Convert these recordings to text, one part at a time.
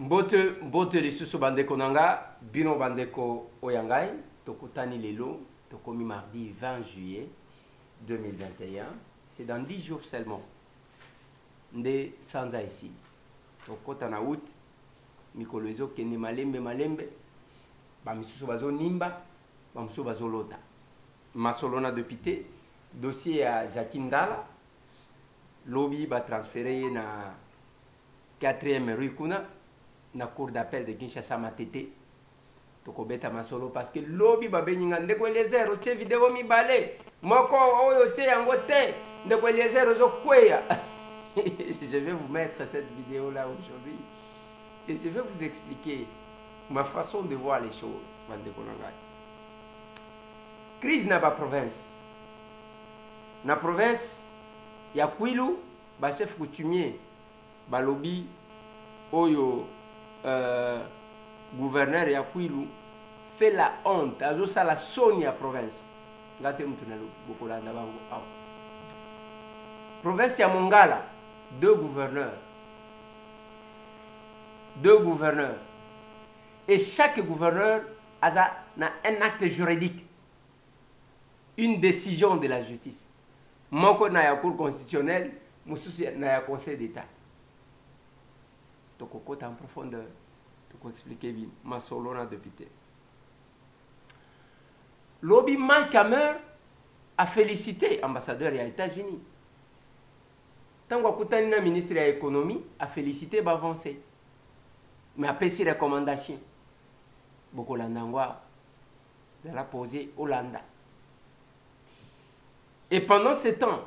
Mbote lisusu bandeko nanga, bino bandeko oyangai, tokutani lelo, tokomi mardi 20 juillet 2021. C'est dans 10 jours seulement. Nde sanza ici. Tokota na août, mikolo ezo kende malembe, ba misusu bazo nimba, ba misusu bazo lota. Masolona depuis dossier à Jacqueline Dala, lobby ba transféré na 4e rue Kuna, na cour d'appel de Kinshasa Matete. Tokobeta masolo parce que lobby ba beninga ndeko Eliezer otie vidéo mi balé. Moko oyo tie yango te ndeko Eliezer zo kweya. Je vais vous mettre cette vidéo là aujourd'hui et je vais vous expliquer ma façon de voir les choses, bandeko nanga. Crise na ba province. Na province ya Kwilu ba chef coutumier ba lobby oyo gouverneur ya Kwilu fait la honte azo sala soni ya province ngate mtu na bokolanda bango awa. Province ya Mongala, deux gouverneurs et chaque gouverneur a un acte juridique, une décision de la justice. Moko na ya cour constitutionnelle, mususu na ya conseil d'état. Tokokota en profondeur, toko expliquer bien ma solona député. Lobby Mike Hammer a félicité ambassadeur des États-Unis. Tango akutani na ministre de l'économie a félicité bavancé. Mais a pesi recommandation. Bokolanda ngwa zala posé Hollanda. Et pendant ce temps,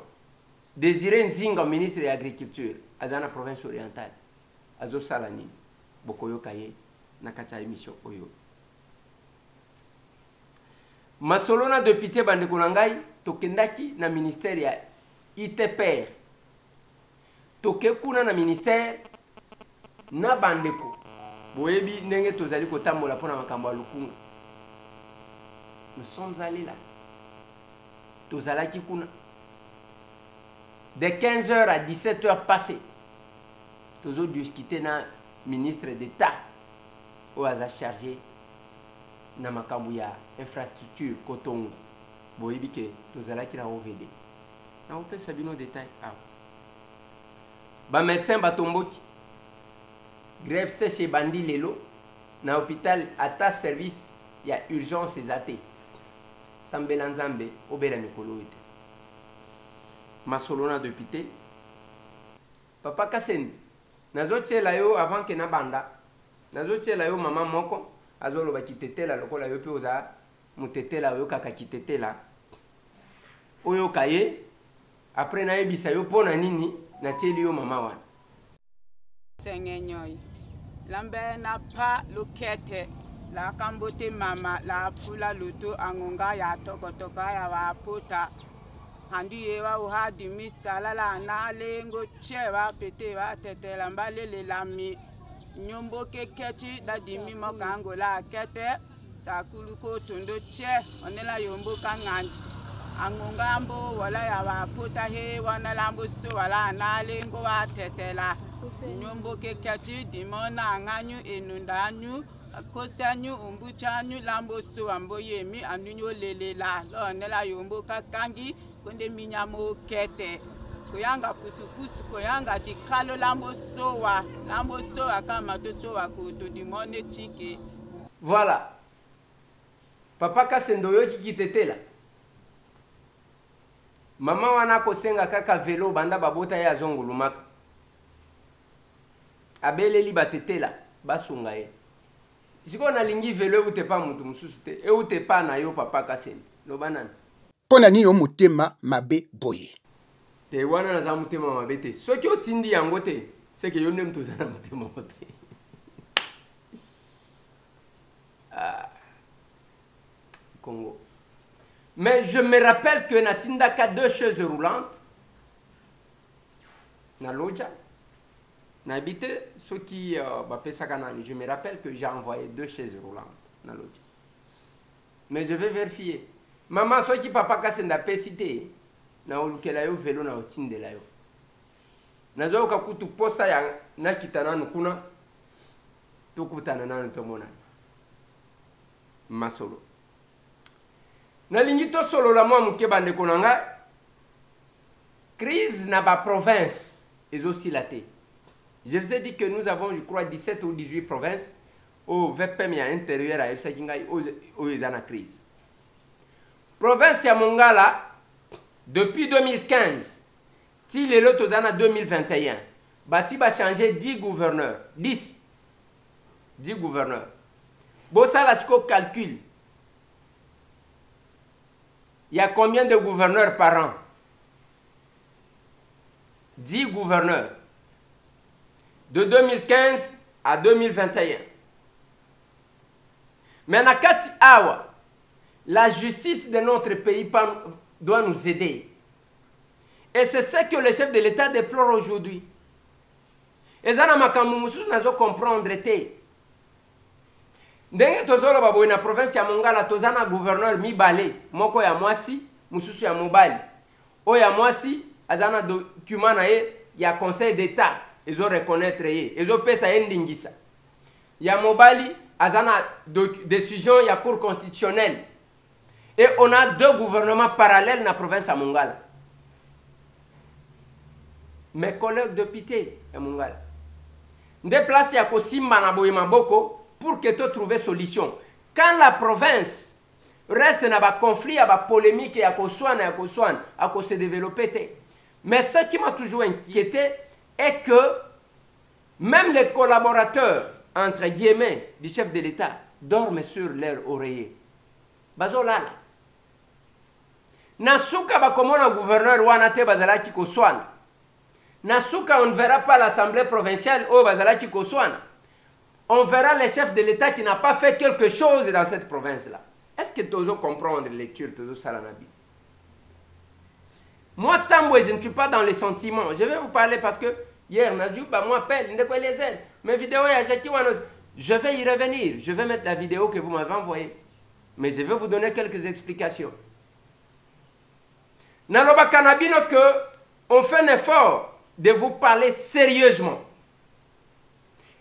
Désiré Nzinga, ministre de l'Agriculture, azana province orientale, azo salani, bokoyo kaye, nakata émission oyo. Masolona député bandeko nangai, tokendaki na ministère ya ITPR. Tokekuna na ministère na bandeko. Boyebi ndenge tozali kotambola pona makambo ya lukunga. Nous sommes allés là. Tozalaki kuna. De 15h à 17h passées. Tozo discuté na ministre d'État ou aza chargé na makambo ya infrastructure Kotongo. Boyebi ke tozalaki na OVD. Na on peut sabino détail. Ah. Ba médecin batomboki. Grève sèche bandi lelo na hôpital ata service ya urgence ezate. Sambela nzambe obela mikolo ete. Masolona député. Papa Kasseni nazotiela yo avant que na banda. Nazotiela yo mama moko azolo ba kitetela lokola yo pe oza mutetela yo kaka kitetela. Oyo kaye après na yebisa yo pona nini na tieli yo mama wana. Sengenyoy lambe na pa lukete la kambote mama la pula luto angonga ya tokotoka ya waputa handi yewa uhadi misala la na lengo chewa pete wa tetela mbalele lami nyombo keketi dadimi mokango la kete sakulu ko tondo che onela yombo kanganji angonga mbo wala ya waputa he wana lambo so wala na lengo wa tetela nyombo keketi dimona anganyu enundanyu kosanyu umbuchanyu lambo so ambo yemi anunyo lelela lo nela yombo kakangi konde minyamo kete kuyanga pusu kuyanga dikalo lambo soa kama to soa kuto dimone chike. Voilà. Papa Kassendoyo kitetela. Mama wana kosenga kaka velo banda babota ya zongulumaka. Abeleli batetela basunga ye. Siko na lingi velo ute pa mutu mususu te e ute pa na yo papa Kassendi lo banana. Pona ni yo mutema mabe boye. Te wana na za mutema mabe te. Soki otindi yango te, c'est que yo nem to za na mutema mabe. Congo. Mais je me rappelle que natinda ka deux chaises roulantes. Na loja. N'habite ceux qui je me rappelle que j'ai envoyé 2 chaises roulantes dans l'autre. Mais je vais vérifier. Maman, ceux qui papa Kassenda pesité, na olukela yo vélo na otindela yo. Nazo ka kutu posa ya na kitana nukuna tokutana nanu tomonana masolo nalingi tosolola mwa moke bandeko na ngai crise na baprovince ezosila te. Je vous ai dit que nous avons, je crois, 17 ou 18 provinces au VPM intérieur à Efsakingai où ils ont la crise. Province ya Mongala, depuis 2015, si les lots en 2021, Bassi va changer 10 gouverneurs. 10 gouverneurs. Bossa Lasco calcule. Il y a combien de gouverneurs par an? 10 gouverneurs. De 2015 à 2021. Mais Nakati Awa, la justice de notre pays doit nous aider. Et c'est ce que le chef de l'État déplore aujourd'hui. Et ça, nous avons comprendre. Ndenge tozolo babo na province ya Mongala tozana gouverneur mibale moko ya mwasi mususu ya mobali. O ya mwasi azana document na ye ya conseil d'état. Ils ont reconnaître ye, ils ont fait ça endingisa. Ya mobali azana décision ya cour constitutionnelle. Et on a deux gouvernements parallèles dans la province à Mongala. Mes collègues députés à Mongala. Déplacés à Kosimba na Boyimaboko pour que tu trouves solution. Quand la province reste dans un conflit, à une polémique, à se développer. Mais ce qui m'a toujours inquiété est que même les collaborateurs, entre guillemets, du chef de l'État dorment sur leur oreiller. Bazolala. Nasuka bakomona gouverneur wanate bazalaki koswana. Nasuka on ne verra pas l'Assemblée provinciale au bazalaki koswana. On verra le chef de l'État qui n'a pas fait quelque chose dans cette province-là. Est-ce que tu oses comprendre les lectures de Salanabi? Moi, Tamboué, je ne suis pas dans les sentiments. Je vais vous parler parce que hier, Nazouba m'appelle, mes vidéos, je vais y revenir. Je vais mettre la vidéo que vous m'avez envoyée. Mais je vais vous donner quelques explications. Naloba Kanabino que on fait un effort de vous parler sérieusement.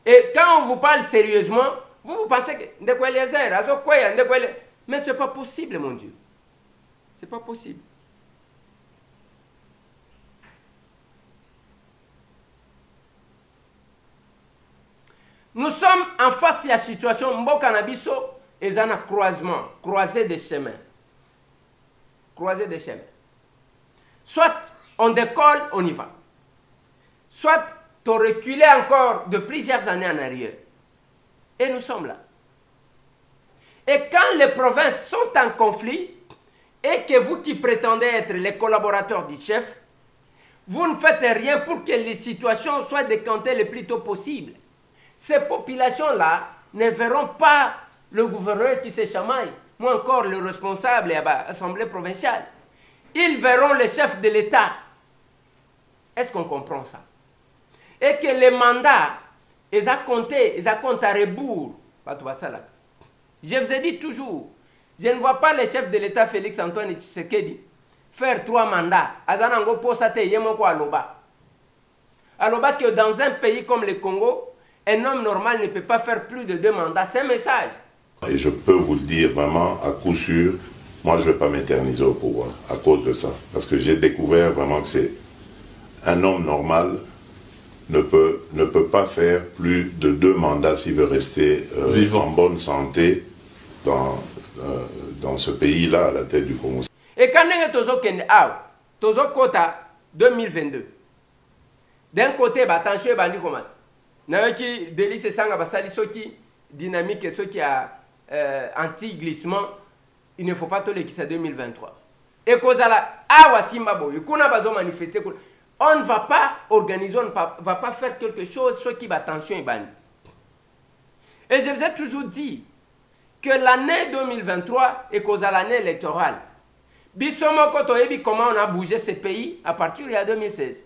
Et quand on vous parle sérieusement, vous pensez que mais ce n'est pas possible, mon Dieu. Ce n'est pas possible. Nous sommes en face de la situation Mbokanabiso et un croisement, croisé des chemins. Croisé des chemins. Soit on décolle, on y va. Soit tu reculé encore de plusieurs années en arrière. Et nous sommes là. Et quand les provinces sont en conflit, et que vous qui prétendez être les collaborateurs du chef, vous ne faites rien pour que les situations soient décantées le plus tôt possible. Ces populations-là ne verront pas le gouverneur qui se chamaille, ou encore le responsable à l'Assemblée provinciale. Ils verront le chef de l'État. Est-ce qu'on comprend ça? Et que les mandats, ils ont compté à rebours. Je vous ai dit toujours, je ne vois pas le chef de l'État Félix Antoine Tshisekedi faire 3 mandats. Azanango posate yemoko aloba. Aloba que dans un pays comme le Congo, un homme normal ne peut pas faire plus de 2 mandats. C'est un message. Et je peux vous le dire vraiment à coup sûr, moi je ne vais pas m'éterniser au pouvoir à cause de ça. Parce que j'ai découvert vraiment que c'est un homme normal ne peut pas faire plus de 2 mandats s'il veut rester en bonne santé dans ce pays-là à la tête du Congo. Et quand on est Tozo Kota 2022, d'un côté, attention, Naveki délice sanga basali soki dynamique et soki a anti-glissement, il ne faut pas tolérer qui c'est 2023. Et kozala awa simbabo, yukuna bazo manifester, on ne va pas organiser, on ne va pas faire quelque chose ce qui va attention et bani. Et je vous ai toujours dit que l'année 2023 est kozala l'année électorale. Bisomo koto ebi comment on a bougé ce pays à partir de 2016.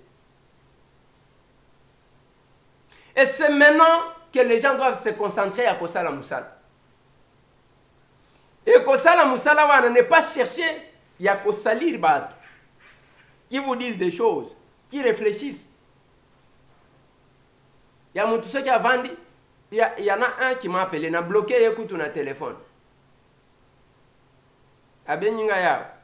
Et c'est maintenant que les gens doivent se concentrer à Kosala Moussala. Et Kosala Moussala, on n'est pas cherché, il y a Kosalir Bat, qui vous disent des choses, qui réfléchissent. Il y a tout ce qui a vendu, Il y en a un qui m'a appelé, n'a bloqué, écoute, on a téléphone. Abenyinga ya.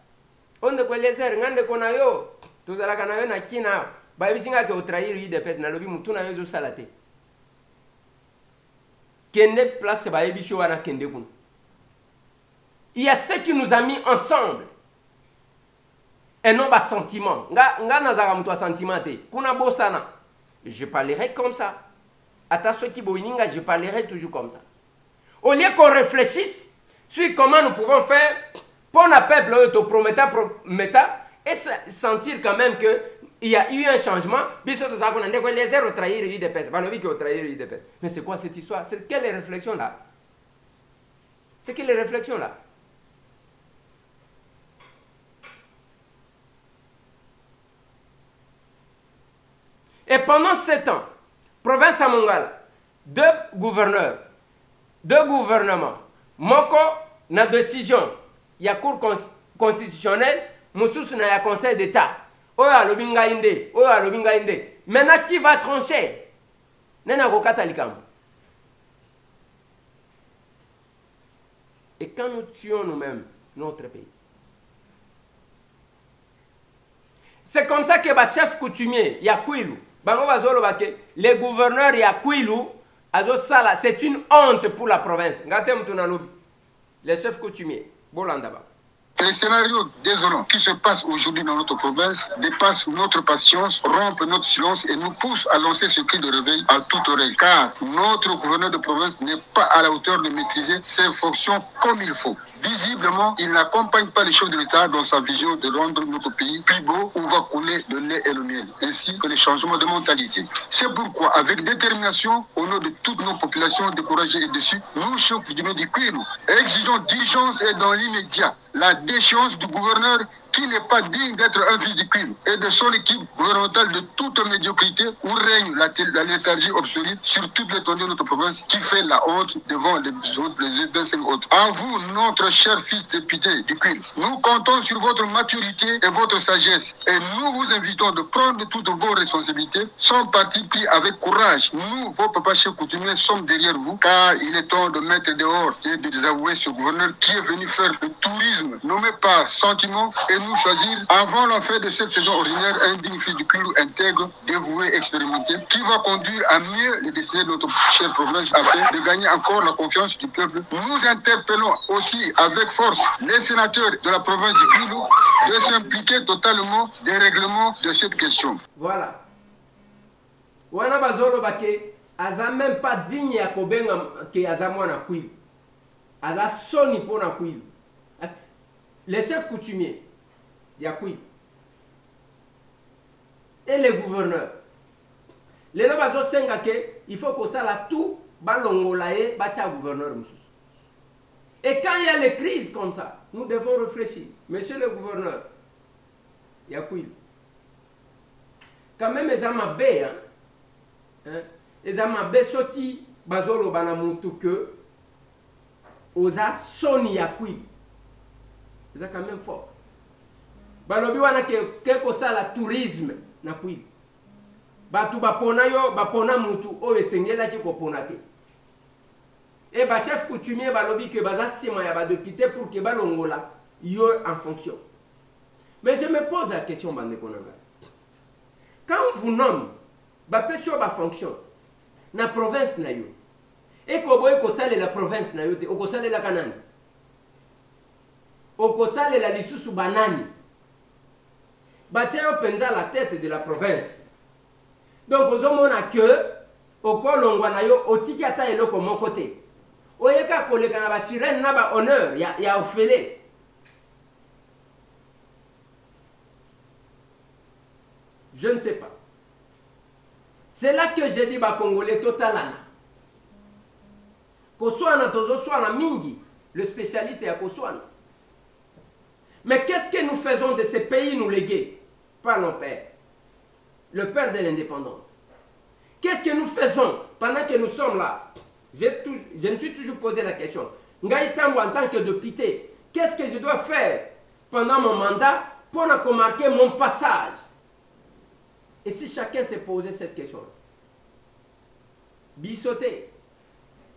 On de quoi laisser, ngande kona yo. Tout ça kana yo na kina. Ba bisinga ke trahir UDPS na lobi mutuna yo salate. Kende place ba ebisho wana kende kun. Il y a ce qui nous a mis ensemble. Et non pas sentiment. Nga nazara mutwa sentiment te. Kuna bosana. Je parlerai comme ça. Ata soki boininga, je parlerai toujours comme ça. Au lieu qu'on réfléchisse sur comment nous pouvons faire pour le peuple de promettre et sentir quand même qu'il y a eu un changement. Mais c'est quoi cette histoire? C'est quelle réflexion là? C'est quelle réflexion là? Et pendant 7 ans, province à Mongala, 2 gouverneurs, 2 gouvernements, Moko na décision, il y a cour constitutionnelle, Moussous na ya conseil d'État. Oya lobinga inde, oya lobinga inde. Maintenant qui va trancher? Nena kokata likambo. Et quand nous tuons nous-mêmes notre pays, c'est comme ça que le chef coutumier, Yakouilou, les gouverneurs Yakouilou, c'est une honte pour la province. Les chefs coutumiers, Bolandaba. Les scénarios désolants qui se passent aujourd'hui dans notre province dépassent notre patience, rompent notre silence et nous poussent à lancer ce cri de réveil à toute oreille. Car notre gouverneur de province n'est pas à la hauteur de maîtriser ses fonctions comme il faut. Visiblement, il n'accompagne pas les chefs de l'État dans sa vision de rendre notre pays plus beau où va couler le lait et le miel, ainsi que les changements de mentalité. C'est pourquoi, avec détermination, au nom de toutes nos populations découragées et déçues, nous, chefs du Kwilu, exigeons d'urgence et dans l'immédiat la déchéance du gouverneur qui n'est pas digne d'être un fils du Kwilu et de son équipe gouvernementale de toute médiocrité où règne la léthargie obsolète sur toute l'étendue de notre province qui fait la honte devant les 25 autres. À vous, notre cher fils député du Kwilu, nous comptons sur votre maturité et votre sagesse et nous vous invitons de prendre toutes vos responsabilités sans parti pris avec courage. Nous, vos papas chefs coutumiers, sommes derrière vous car il est temps de mettre dehors et de désavouer ce gouverneur qui est venu faire le tourisme nommé par sentiment et nous choisir avant la fin de cette saison ordinaire un digne fils du Kwilu intègre, dévoué, expérimenté, qui va conduire à mieux les destinées de notre chère province afin de gagner encore la confiance du peuple. Nous interpellons aussi avec force les sénateurs de la province du Kwilu de s'impliquer totalement des règlements de cette question. Voilà. Wana bazolo bake aza même pas digne ya kobenga ke aza mwana Kwilu. Aza soni pona Kwilu. Les chefs coutumiers Yakouilou et les gouverneurs. Les lobazo sengake, il faut que ça la tout balongolaye bacha gouverneur. Et quand il y a les crises comme ça, nous devons réfléchir. Monsieur le gouverneur, Yakouilou, quand même les amabé, les amabé soti bazolo banamutu que oza soni Yakouilou. C'est quand même fort. Balobi wana ke sala tourisme na Kwilu. Batu bapona yo bapona mutu o esengela ki ko pona te. Et ba chef coutumier balobi ke baza sima ya ba député pour que balongola yo en fonction. Mais je me pose la question bande konanga. Quand on vous nomme ba pesio ba fonction na province na yo. Et ko boy ko sala la province na yo te o ko sala la kanani. O ko sala la lisusu banani. Batia penza la tête de la province. Donc, aux hommes que au kolongwa na yo otiki ata eloko mon côté. Oyeka koleka na ba sirène na ba honneur ya ofele. Je ne sais pas. C'est là que j'ai dit ba congolais totalana. Koswana tozo swana mingi, le spécialiste ya Koswana. Mais qu'est-ce que nous faisons de ces pays nous légués par nos pères, le père de l'indépendance? Qu'est-ce que nous faisons pendant que nous sommes là? Je me suis toujours posé la question. Ngaïtambo en tant que député, qu'est-ce que je dois faire pendant mon mandat pour marquer mon passage? Et si chacun s'est posé cette question, Bissoté,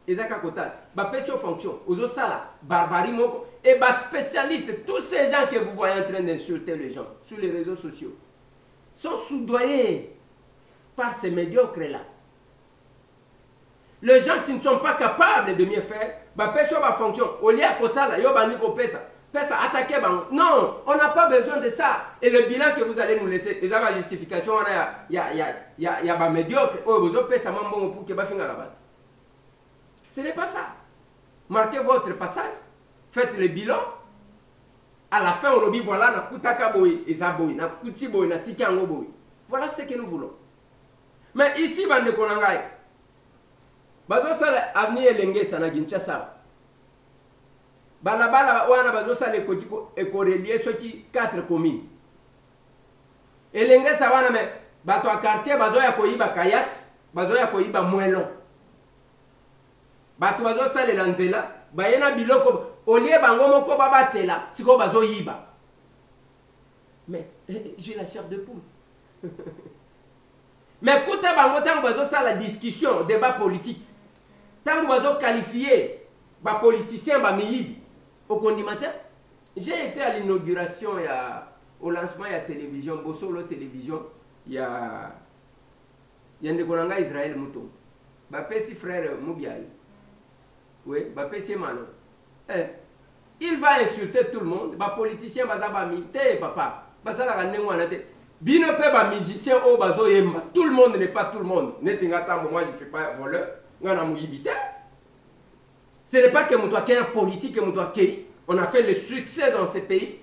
ezaka kotala ba pesio fonction ozo sala barbarie moko et ba spécialiste tous ces gens que vous voyez en train d'insulter les gens sur les réseaux sociaux sont soudoyés par ces médiocres là. Les gens qui ne sont pas capables de mieux faire, bah pesio ba fonction au lieu ko sala yo bandi ko pesa attaquer bango. Non, on n'a pas besoin de ça. Et le bilan que vous allez nous laisser, les la justification, il y a ba médiocre, oh vous pesa mambo pour que ba finga là-bas. Ce n'est pas ça. Marquez votre passage, faites le bilan. À la fin, on dit voilà, na kutaka boy, ezaboy, na kuti boy, na tikango boy. Voilà ce que nous voulons. Mais ici, bande konangai, bazo sala avenir elenge sana Kinshasa. Balabala wana bazo sala écorelier soki 4 communes. Elenge sa wana me bato a quartier bazo ya koyiba Kayas, bazo ya koyiba Mwelon. Bato bazo sala lanzela, bayena biloko olie bango moko babatela, siko bazo yiba. Mais j'ai la chair de poule. Mais quand vous avez la discussion, débat politique, tant que vous avez qualifié les politiciens, au condimentaire, j'ai été à l'inauguration, au lancement de la télévision, Bossolo télévision, il y a un Israël Mouton. Bapesi frère Moubiaï. Oui, Bapesi Manon. Il va insulter tout le monde. Les politiciens, papa. Bino pe ba musicien o bazo yemba. Tout le monde n'est pas tout le monde. Netingata moi je suis pas voleur. Ngana muyibita. Ce n'est pas que mon doit un politique que mon doit on a fait le succès dans ce pays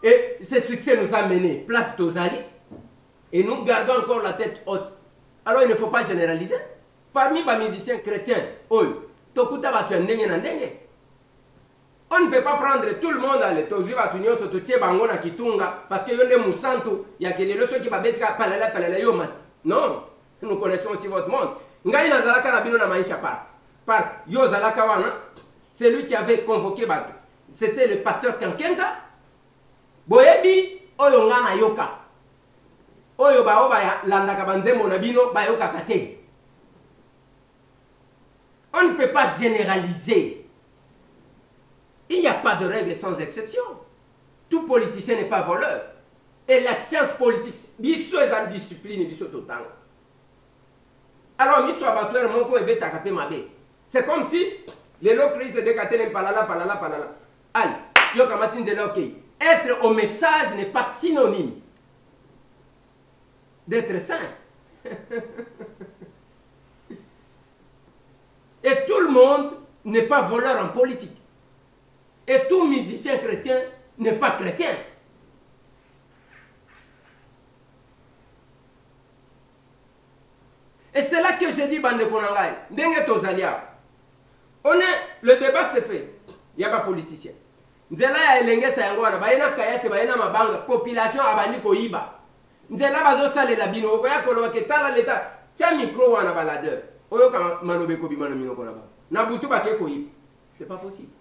et ce succès nous a mené place d'Ozali et nous gardons encore la tête haute. Alors il ne faut pas généraliser. Parmi les musiciens chrétiens, tokuta ba tu ndenge na ndenge. On ne peut pas prendre tout le monde à l'étozi batunyo soto tie bango na kitunga parce que yonde musantu ya kelelo ceux qui ba betika palala yo mat. Non, nous connaissons aussi votre monde. Ngai na zalaka na bino na maisha par yo zalaka wana, c'est lui qui avait convoqué Bato. C'était le pasteur Kankenza. Boyebi oyo ngana yoka. Oyo ba oba landaka banzembo na bino ba yoka kate. On ne peut pas généraliser. Il n'y a pas de règle sans exception. Tout politicien n'est pas voleur. Et la science politique, biso est en discipline, biso total. Alors, biso abatteur, mon point est takapé mabe. C'est comme si les lots Christ de décatene palala. Allez, yo kamatin de ok. Être au message n'est pas synonyme d'être saint. Et tout le monde n'est pas voleur en politique. Et tout musicien chrétien n'est pas chrétien. Et c'est là que je dis, bande konangai, dengue tozalia. Le débat s'est fait. Il n'y a pas de politicien. Nzela ya elenge sa yango wana bayena kayase bayena mabanga population abandi koyiba. Nzela bazo sale la bino okoya koloba ke tala leta tia micro wana baladeur. Oyo ka malobe ko bimana minoko na ba. Na butu ba ke koyiba. C'est pas possible.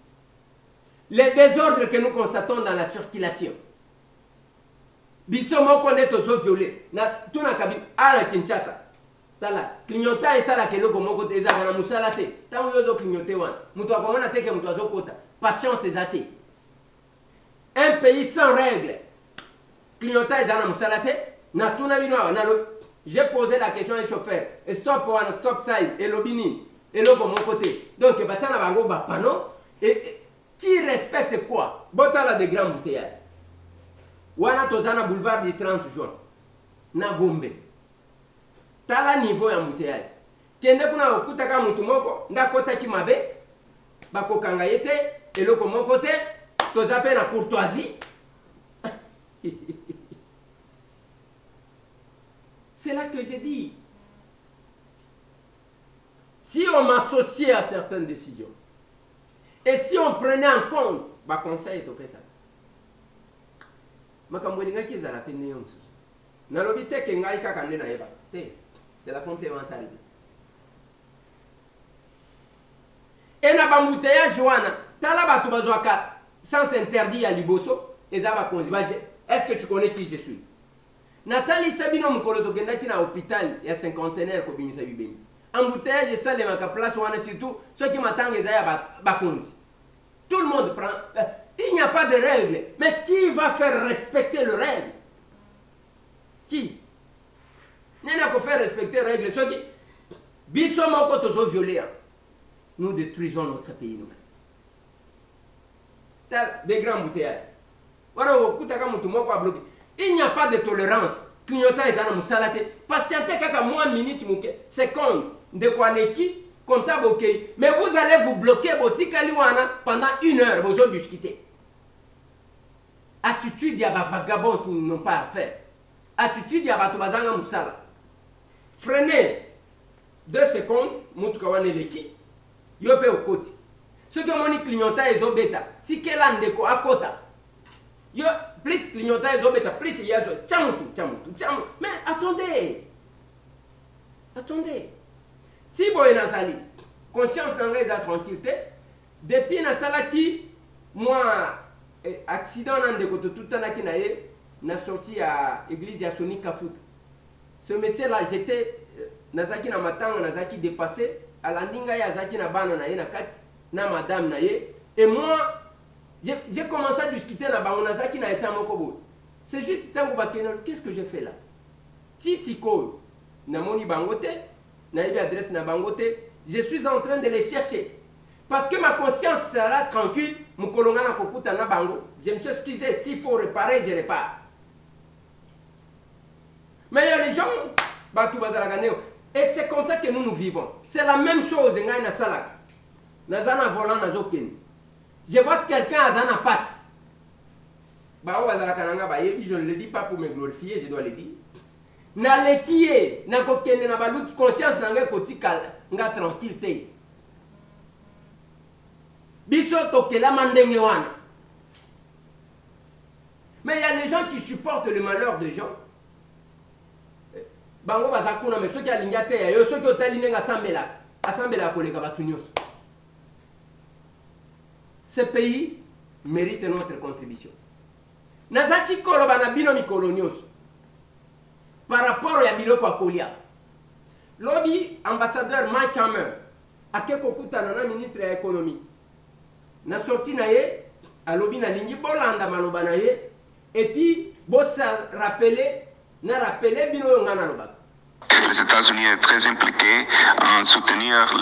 Les désordres que nous constatons dans la circulation. Bisomo connaît aux violés. Na tuna kabi ala Kinshasa. Tala clignota esa la keloko moko teza na musala te. Tango yozo clignoter wana. Mutu akomona teke mutu azokota. Patience ezate. Un pays sans règles. Clignota esa na musala te. Na tuna bino na lo. J'ai posé la question au chauffeur. Stop one, stop side. Et lobini. Et l'autre mon côté. Donc, batana bango ba panneau. Et qui respecte quoi? Botala de grands bouteillages. Wana tozana boulevard du 30 juin. Na Gombe. Tala niveau ya embouteillage. Kende kuna okutaka mutu moko ndakota ki mabe. Bako kanga yete. Eloko moko te. Tozape na courtoisie. C'est là que j'ai dit. Si on m'associait à certaines décisions, et si on prenait en compte, bah conseil est au ça. C'est la complémentarité. Et na bambouteillage wana, tala batu bazwaka sans interdit à Liboso, et ça va conjuger. Est-ce que tu connais qui je suis? Nathalie Sabino mukolo to gendaki na hôpital ya cinquantenaire ko bimisa bibeni. embouteillage et ça les ma place on surtout ceux qui m'attendent les bakonzi. Tout le monde prend. Il n'y a pas de règles. Mais qui va faire respecter les règles? Qui? Il n'y a qu'à faire respecter les règles. Ceux qui bisomment quand ils ont violé, nous détruisons notre pays nous-mêmes. Des grands embouteillages. Il n'y a pas de tolérance. Clignotant les ânes patientez quelques mois, minutes, secondes de quoi l'équipe, comme ça, ok. Mais vous allez vous bloquer pendant 1 heure, vous allez discuter. Attitude, il y a des vagabonds qui n'ont pas à faire. Attitude, il y a des bazanga moussala. Freinez 2 secondes, moutkawane l'équipe, yopé au côté. Ceux qui ont clignotant, ils ont bêta. Si quel an de quoi à côté. Yo, plus clignotant, ils ont bêta, plus il y a mais attendez. Attendez. Si vous avez une conscience dans la tranquillité, depuis la salle qui, moi, accident dans le côté tout le temps qui n'a sorti à l'église de Soni Kafut. Ce monsieur-là, j'étais, Nazaki na matanga, Nazaki dépassé, à la Ninga Yazaki na bana na kati, na madame na ye, et moi, j'ai commencé à discuter na bango Nazaki na été mokobo. C'est juste tant que qu'est-ce que j'ai fait là? Si siko, na moni bangote, na yé adresse na bangote, je suis en train de les chercher. Parce que ma conscience sera tranquille, mon colonga na kokuta na bango. Je me suis excusé, s'il faut réparer, je répare. Mais il y a les gens, et c'est comme ça que nous vivons. C'est la même chose, je vois quelqu'un à Zana passe. Je ne le dis pas pour me glorifier, je dois le dire. Na lekiye, na kokende na baluki conscience na ngai kotika nga tranquillité. Biso tokela mandenge wana. Mais il y a des gens qui supportent le malheur des gens. Bango bazakuna mais ceux qui alingate ya yo ceux qui otaline nga sambela koleka batu nyonso. Ce pays mérite notre contribution. Nazaki koloba na bino mikolo nyonso. Par rapport à biloko akolia. Lobi ambassadeur Mike Hammer akeko kutana na ministre ya économie. Na sorti na ye alobi na lingi bolanda maloba na ye et puis bossa rappeler bino ngana loba. Les États-Unis sont très impliqués en soutenir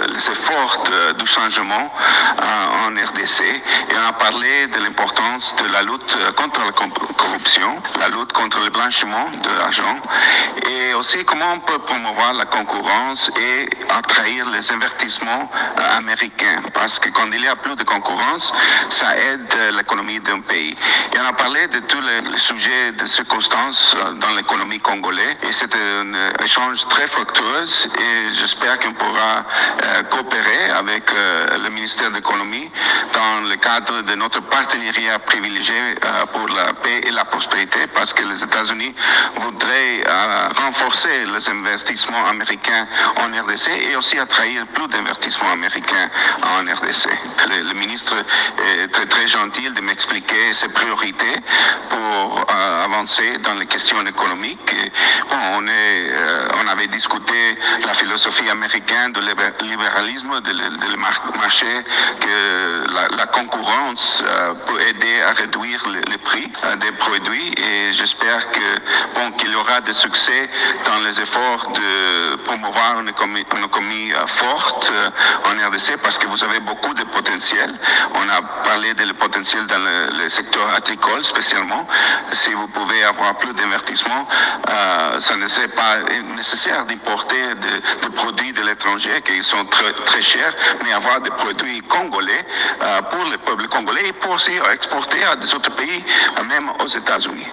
les efforts du changement en RDC et on a parlé de l'importance de la lutte contre la corruption, la lutte contre le blanchiment de l'argent et aussi comment on peut promouvoir la concurrence et attraire les investissements américains parce que quand il y a plus de concurrence, ça aide l'économie d'un pays. Et on a parlé de tous les sujets de circonstances dans l'économie congolaise et c'était un échange très fructueux et j'espère qu'on pourra coopérer avec le ministère de l'économie dans le cadre de notre partenariat privilégié pour la paix et la prospérité parce que les États-Unis voudraient renforcer les investissements américains en RDC et aussi attraire plus d'investissements américains en RDC. Le ministre est très gentil de m'expliquer ses priorités pour avancer dans les questions économiques. Bon, on avait discuté la philosophie américaine de libéralisme, de marché, que la concurrence peut aider à réduire les prix des produits et j'espère qu'il y aura des succès dans les efforts de promouvoir une économie forte en RDC parce que vous avez beaucoup de potentiel. On a parlé de le potentiel dans le secteur agricole spécialement. Si vous pouvez avoir plus d'investissement, ça ne serait pas nécessaire d'importer des produits de l'étranger qui sont très chers, mais avoir des produits congolais pour le peuple congolais et pour aussi exporter à des autres pays, même aux États-Unis.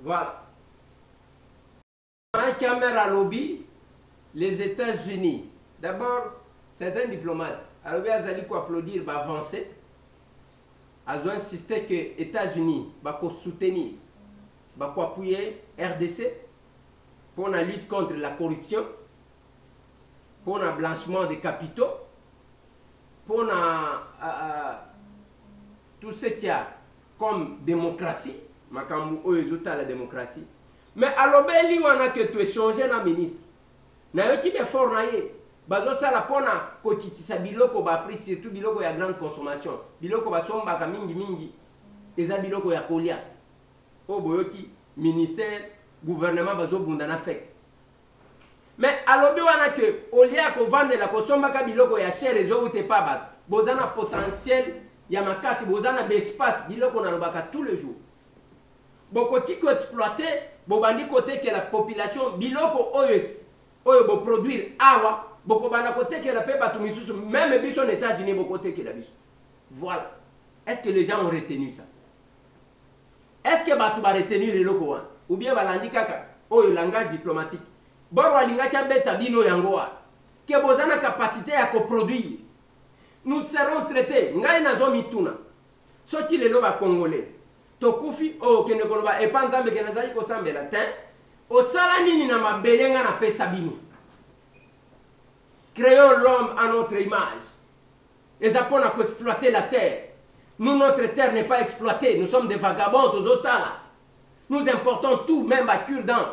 Voilà. Un caméra lobby, les États-Unis. D'abord, c'est un diplomate. Alors, il a dit applaudir, va avancer. Ils ont insisté que les États-Unis vont soutenir, vont appuyer RDC pour la lutte contre la corruption, pour le blanchiment des capitaux, pour tout ce qu'il y a comme démocratie, la démocratie. Mais à l'obéli, on a que tu échanger la ministre. N'a eu qui d'effort naïe. bazosala pona kokitisa biloko bapri surtout biloko ya grande consommation biloko basombaka mingi eza biloko ya kolia oyo boyoki ministère gouvernement bazobunda na feke mais alobi wana ke olie ya kovandela kosombaka biloko ya chere ezowute pa bato boza na potentiel ya makasi boza na bespace biloko nalobaka tous les jours bokoki koexploite bobandi kotekela population biloko oyo boproduire awa bokobanda kotekela mpe bato misusu même biso na États-Unis bokotekela biso voilà est-ce que les gens ont retenu ça est-ce que bato baretenir eloko wana ou bien balandi kaka oyo langage diplomatique boro alingaki abeta bino yango wana ke boza na capacité ya koproduire nous serons traités ngai nazomituna soki lelo bacongolais tokufi oyo okende koloba epa nzambe ke nazali kosambela te osala nini na mabele nga napesa bino créons l'homme à notre image eza mpona koexploiter la terre. Nous, notre terre n'est pas exploitée. Nous sommes des vagabonds, aux otala. Nous importons tout, même à cure-dent.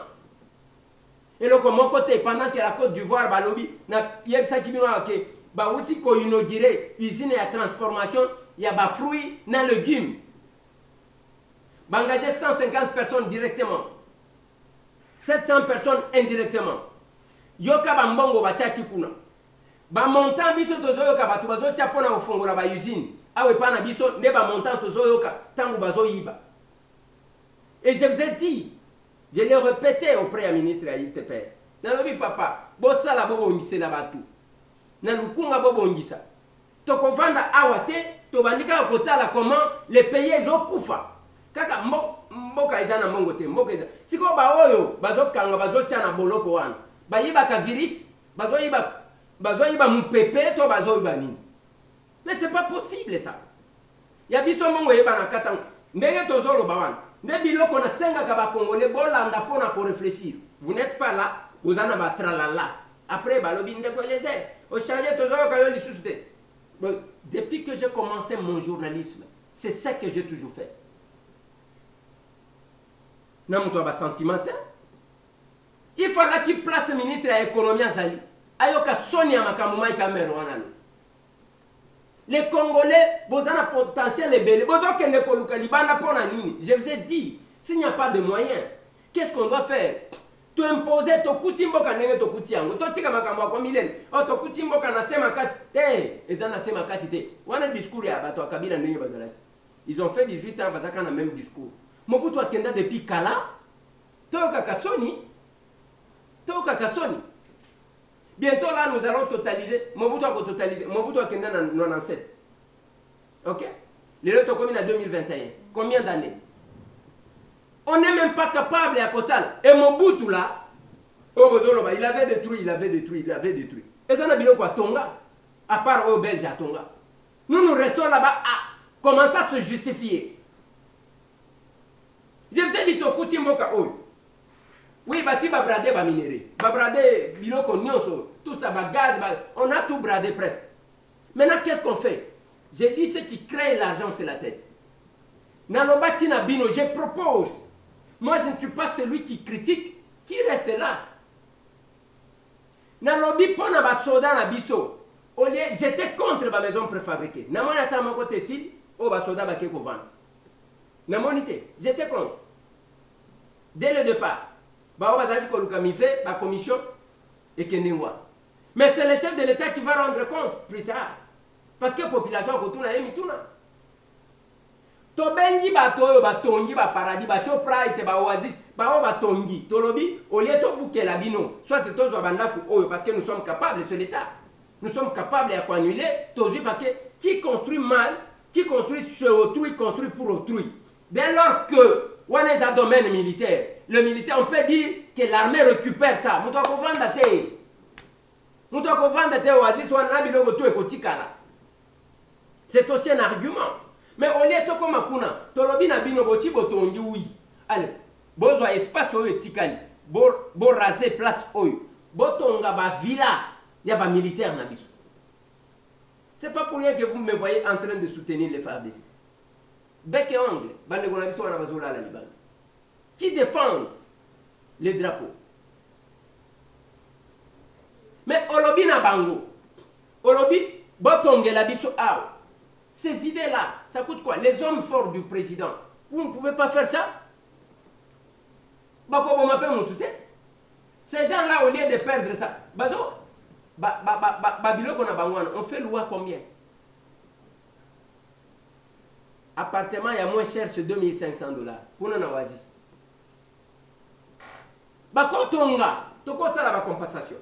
Et donc, de mon côté, pendant que la Côte d'Ivoire, il y a ça qui me dit que inauguré usine à transformation, il y a des fruits, des légumes. Engager 150 personnes directement. 700 personnes indirectement. Yoka bambongo bachaki kuna. Ba montant biso tozoyoka batu bazotia pona ofongola ba usine. Awe pana biso ne ba montant tozoyoka tangu bazoyiba. Et je vous ai dit, je l'ai répété au Premier ministre à l'ITP. Nalobi papa, bosala bobo ngise na batu. Na lukunga bobo ngisa. Tokovanda awate, tobandika kotala comment les pays ezokufa. Kaka mboka eza na mongo te, mboka eza. Siko ba oyo bazokanga bazotia na boloko wana. Bayiba ka virus, bazoyiba mupepe to bazoyiba nini. Mais c'est pas possible ça. Ya biso mongo yeba na katanga. Ndenge tozolo bawana. Nde biloko na senga ka ba congolais bolanda pona ko réfléchir. Vous n'êtes pas là, vous en avez tralala. Après balobi ndeko léger. Au changer tozolo ka yo lisusu te. Depuis que j'ai commencé mon journalisme, c'est ça que j'ai toujours fait. Namuto ba sentimental. Il fallait qu'il place le ministre de l'économie à Zali. Ayoka Sonia Makamuma et Cameroun. Les Congolais, vous avez un potentiel ébélé. Vous avez un je vous ai dit, s'il n'y a pas de moyens, qu'est-ce qu'on doit faire? Tu imposer ton coutimbo kanenge to kutiango. To tika makamwa kwa milene. O to coutimbo kana sema kasi. Te, ezana sema kasi te. Wana discours ya bato akabila ndenge bazalaki. Ils ont fait 18 ans bazaka na même discours. Mobutu akenda depuis kala. Toka kasoni. Toka kasoni. Bientôt là, nous allons totaliser. Mobutu a totalisé. Mobutu a kenda en 97. Ok? Les autres communes en 2021. Combien d'années? On n'est même pas capable à Kosal. Et Mobutu là, il avait détruit. Et ça n'a pas quoi Tonga. À part aux Belges à Tonga. Nous restons là-bas à commencer à se justifier. Je vous ai dit, Tokutimboka Oyo. Oui, bah si bradé ba minéré, bradé biloko nyonso, tout ça ba gaz, on a tout bradé presque. Maintenant qu'est-ce qu'on fait? J'ai dit ce qui crée l'argent c'est la tête. Naloba Kina Bino, je propose. Moi je ne suis pas celui qui critique, qui reste là. Nalobi pona ba soda na biso. J'étais contre ba maison préfabriquée. Namoni ata mon côté si, o ba soda ba ke ko vendre. Namonité, j'étais contre. Dès le départ. La commission et Kenengwa. Mais c'est le chef de l'État qui va rendre compte plus tard. Parce que la population a été mituna. Tobengi bato batongi ba paradis ba shoprite ba oasis ba batongi tolobi au lieu to bukela bino soit tozo banda ku oyo parce que nous sommes capables c'est l'État. Nous sommes capables à annuler tozo parce que qui construit mal, qui construit chez autrui construit pour autrui. Dès lors que on est un domaine militaire. Le militaire, on peut dire que l'armée récupère ça. C'est aussi un argument. Mais au lieu de comme Akuna, Tolobina Bino Bossi Botongi, oui. Allez, besoin espace au Tikani, bo raser place oyo. Botonga ba villa, il y a pas militaire nabiso. C'est pas pour rien que vous me voyez en train de soutenir les FARDC. Bec et ongle, qui défendent les drapeaux. Mais olobi na bango olobi botongela biso awa. Ces idées-là, ça coûte quoi? Les hommes forts du président, vous ne pouvez pas faire ça? Ces gens-là, au lieu de perdre ça, on fait loi combien? Appartement, il y a moins cher, c'est 2500 $. Pour un oasis. Bakotonga, toko sala ba compensation.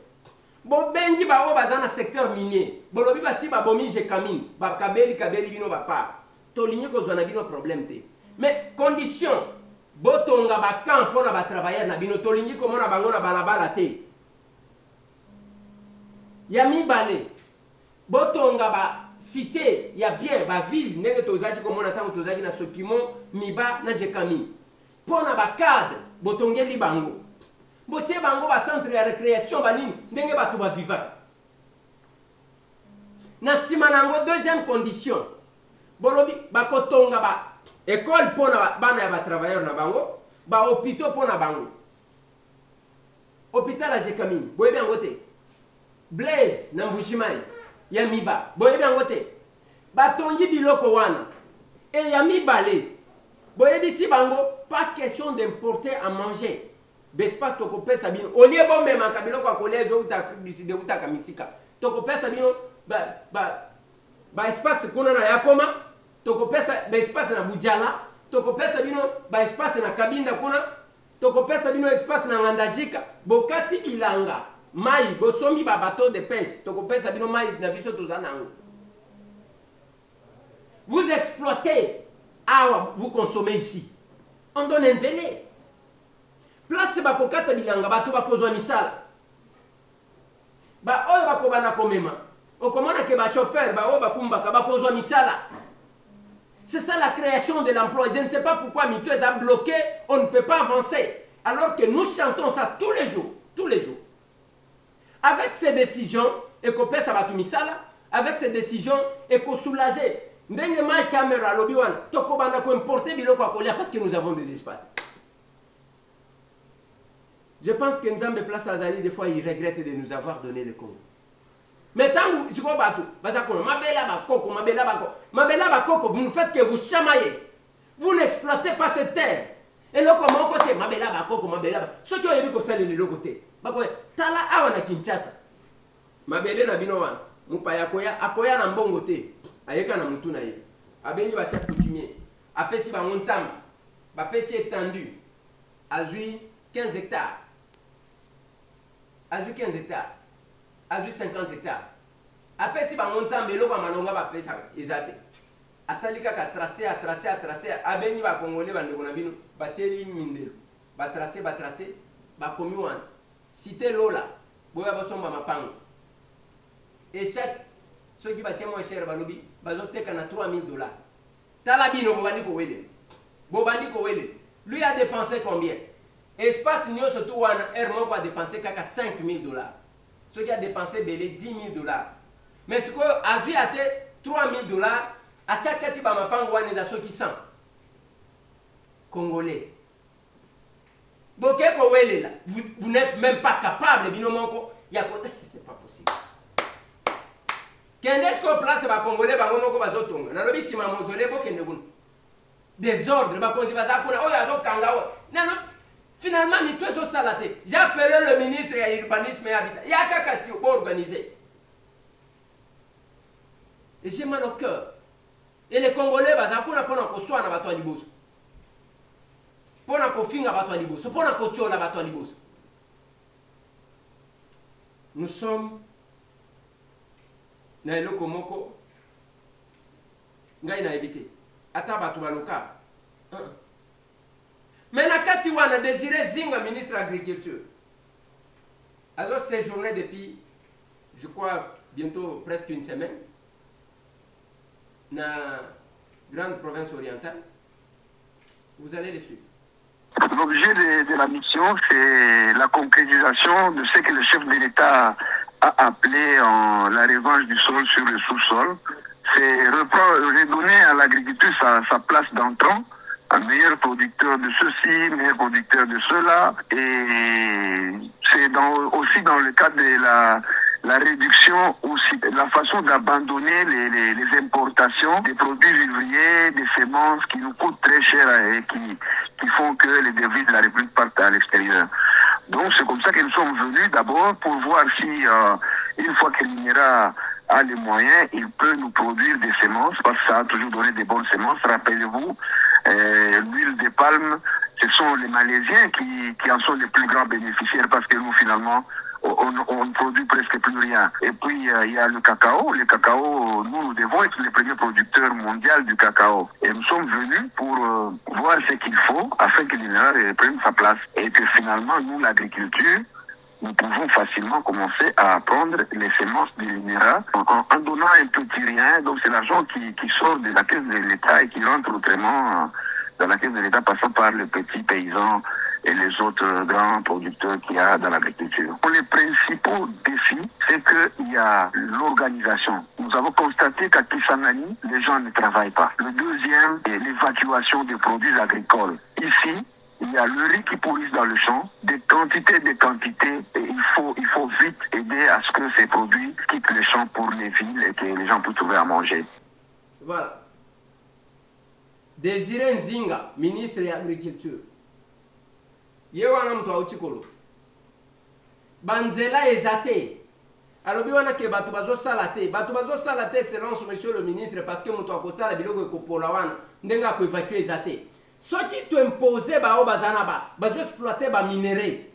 Bon bengi ba o bazana secteur minier. Bolobi ba si ba bomi je kamine, ba kabeli bino ba pa. To linye ko zona bino problème te. Mais condition botonga ba camp pona ba travailler na bino to linye ko mona bango na balabala te. Ya mi balé. Botonga ba cité ya bien ba ville nenge tozaki ko mona tango tozaki na Sokimo miba na je kamine. Pona ba cadre botongeli bango. Botie bango ba centre ya récréation banini ndenge batu ba vivaka. Na sima nango deuxième condition. Bolobi bakotonga ba école pona bana ya ba travailleur na bango, ba hôpital pona bango. Hôpital a Jekamine, boyebi yango te. Blaise na Mbujimayi ya miba, boyebi yango te. Batongi biloko wana. Et ya mibale. Boyebi si bango, pas question d'importer à manger. Bespace toko sabino olie bon même kabilo kwa kolève ou d'Afrique du Sud ou ta kamisika toko sabino ba espace kuna na yakoma toko espace na Bujala toko sabino ba espace na Kabinda kuna toko sabino espace na Ngandajika bokati ilanga mai bosomi ba bateau de pêche toko sabino mai na biso tozanango. Vous exploitez vous consommez ici, on donne un délai. Place bakokata bilanga bato bakozwa misala. Ba oyo bakobana komema. Okomona ke ba chauffeur ba oyo bakumbaka bakozwa misala. C'est ça la création de l'emploi. Je ne sais pas pourquoi Mituez a bloqué, on ne peut pas avancer. Alors que nous chantons ça tous les jours. Tous les jours. Avec ces décisions, Ekopé Sabatu Misala, avec ces décisions, Eko soulager. Ndenge mai caméra lobiwan, tokobana ko importer biloko akolia parce que nous avons des espaces. Je pense que Nzambe Place Azali, des fois, il regrette de nous avoir donné le Congo. Mais tant que vous ne faites que vous chamailler. Vous n'exploitez pas cette terre. Et là, comment côté ceux qui ont vu que ça, le côté. Tala awana Kinshasa. Mabele na binowan. Mupaya akoya na mbongo te. Ayeka na mutu na ye. Abeni ba chef coutumier. Apesi ba montsama. Ba pesi étendu. Azui 15 hectares. Azui 15 hectares. Azui 50 hectares. Après si ba montsama eloko malonga ba pesa ezate. Asalika ka tracer abeni ba congolais ba ndeko na bino ba tieli mindelo. Ba tracer ba komi wana. Cité Lola. Boya ba somba mapango. Et chaque ceux qui battent moins cher balobi bazoteka na $3000. Talabino bobandi ko wele. Lui a dépensé combien? Espace Nyo surtout wana Hermon a dépensé kaka $5000. Ceux qui a dépensé belé $10,000. Mais ce que a vu à $3000 à chaque kati ba mapango wana za ceux qui sont congolais. Boké ko wele là, vous n'êtes même pas capable binomoko ya côté, c'est pas possible. Qu'est-ce qu'on place ba congolais ba moko bazotonga. Na lobi sima mozole bo kende bunu. Désordre ba konzi baza kuna oyo azokanga o. Non. Finalement, ni tout ça salaté. J'ai appelé le ministre de l'urbanisme et habitat. Il y a qu'à s'y organiser. Et j'ai mal au cœur. Et les Congolais, ils ont soin de la libos. Pour la finir à la libos. Pour la couture à la libos. Nous sommes dans le Komoko. Nous avons évité. Attends, Baloka. Mais Nakati Wana désiré Zinga, ministre de l'Agriculture. Alors, séjourné depuis, je crois, bientôt presque une semaine, dans la grande province orientale. Vous allez les suivre. L'objet de la mission, c'est la concrétisation de ce que le chef de l'État a appelé la revanche du sol sur le sous-sol. C'est redonner à l'agriculture sa place d'entrant. Un meilleur producteur de ceci, meilleur producteur de cela. Et c'est aussi dans le cadre de la réduction aussi, la façon d'abandonner les importations des produits vivriers, des semences qui nous coûtent très cher et qui font que les devises de la République partent à l'extérieur. Donc c'est comme ça que nous sommes venus d'abord pour voir si une fois que l'INERA a les moyens, il peut nous produire des semences, parce que ça a toujours donné des bonnes semences. Rappelez-vous, l'huile de palme, ce sont les Malaisiens qui en sont les plus grands bénéficiaires, parce que nous finalement, on ne produit presque plus rien. Et puis il y a le cacao. Le cacao, nous devons être les premiers producteurs mondiaux du cacao. Et nous sommes venus pour voir ce qu'il faut afin que l'INERA prenne sa place. Et que finalement, nous, l'agriculture, nous pouvons facilement commencer à prendre les semences de l'INERA en donnant un petit rien. Donc c'est l'argent qui sort de la caisse de l'État et qui rentre autrement dans la caisse de l'État, passant par les petits paysans et les autres grands producteurs qu'il y a dans l'agriculture. Les principaux défis, c'est qu'il y a l'organisation. Nous avons constaté qu'à Kisangani, les gens ne travaillent pas. Le deuxième est l'évacuation des produits agricoles. Ici, il y a le riz qui pourrisse dans le champ, des quantités, et il faut vite aider à ce que ces produits quittent les champs pour les villes et que les gens puissent trouver à manger. Voilà. Désiré Nzinga, ministre de l'Agriculture. Yewana mtu auchikolo. Banzela ezate. Alors wana ke batu bazo salate, excellence monsieur le ministre, parce que mtu akosala biloko ko pola wana ndenga ko évacuer ezate. Soki tu imposer ba bazana bazo exploiter ba minerais.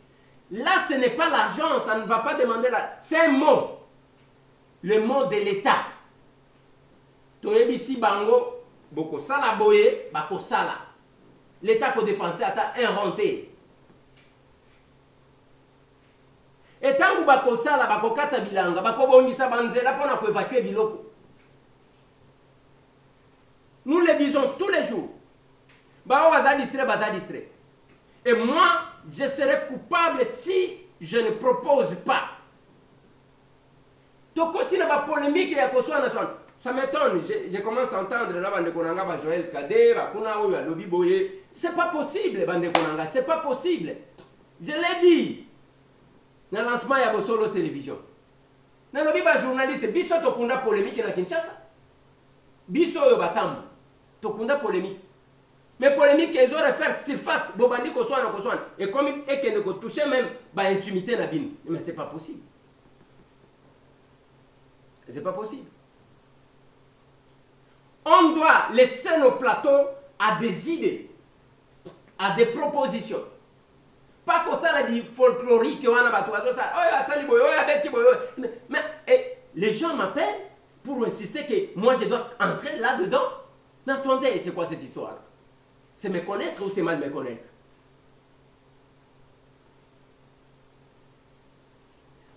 Là ce n'est pas l'argent, ça ne va pas demander la, c'est un mot. Le mot de l'État. Toyebisi bango boko sala boye bako sala. L'État ko dépenser ata inventé. Et tant que bako sala bako kata bilanga bako bongisa banzela pona ko évacuer biloko. Nous le disons tous les jours. Baza distrait. Et moi, je serai coupable si je ne propose pas. Tu continues ma polémique et à ça m'étonne. Je commence à entendre là, Bande Konanga, Joël Kade, Bakuna, Lobi Boye. C'est pas possible, Bande Konanga, c'est pas possible. Je l'ai dit. Dans le lancement, il y a solo télévision. Dans le journaliste, biso tokunda polémique na Kinshasa. Biso yo batambu. Tokunda polémique. Mais polémique, ils auraient fait surface, Bobandi Koswana. Et comme ils ne touchaient même, intimité na bin. Mais c'est pas possible. C'est pas possible. On doit laisser nos plateaux à des idées, à des propositions. Pas comme ça, dit folklorique, mais les gens m'appellent pour insister que moi je dois entrer là-dedans. Mais attendez, c'est quoi cette histoire? C'est me connaître ou c'est mal me connaître?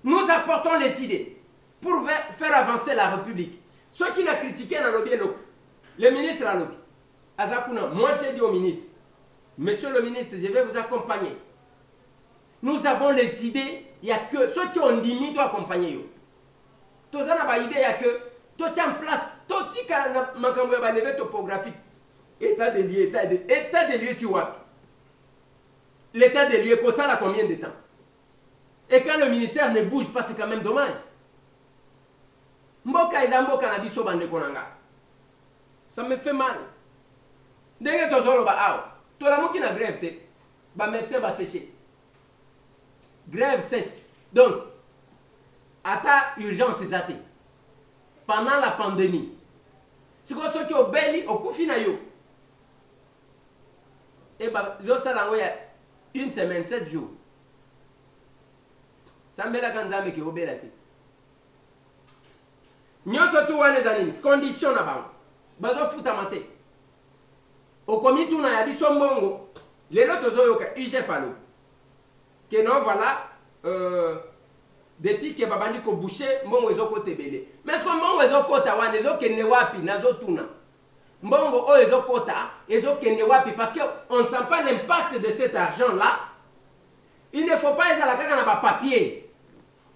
Nous apportons les idées pour faire avancer la République. Ceux qui l'ont critiqué dans le ministre a lobby. Azakuna, moi j'ai dit au ministre, monsieur le ministre, je vais vous accompagner. Nous avons les idées, il n'y a que ceux qui ont dit, nous doivent accompagner. Tous les idées, il n'y a que tout en place, tout le topographique. État des lieux, tu vois. L'état des lieux, ça a combien de temps? Et quand le ministère ne bouge pas, c'est quand même dommage. Mboka ezamboka na biso bande konanga. Ça me fait mal. Dès que tu as tu as la grève, le médecin va sécher. Grève sèche. Donc, à ta urgence, c'est ça. Pendant la pandémie, c'est comme ceux qui ont béli au coup final. Et je sais il y a une semaine, 7 jours. Ça me fait la canzame qui est au bélate. Nous sommes les animes, conditions là-bas. Bazo futamate. Au comité, on a dit son bongo. Les autres zoyoka, ils se fallent. Que non, voilà. Depuis que babandi ko boucher, mbongo ezoko tebele. Mais ce que mbongo ezoko ta wana ezoko ne wapi nazo tuna. Mbongo o ezoko ta ezoko ne wapi parce que on ne sent pas l'impact de cet argent là. Il ne faut pas ezala kaka na ba papier.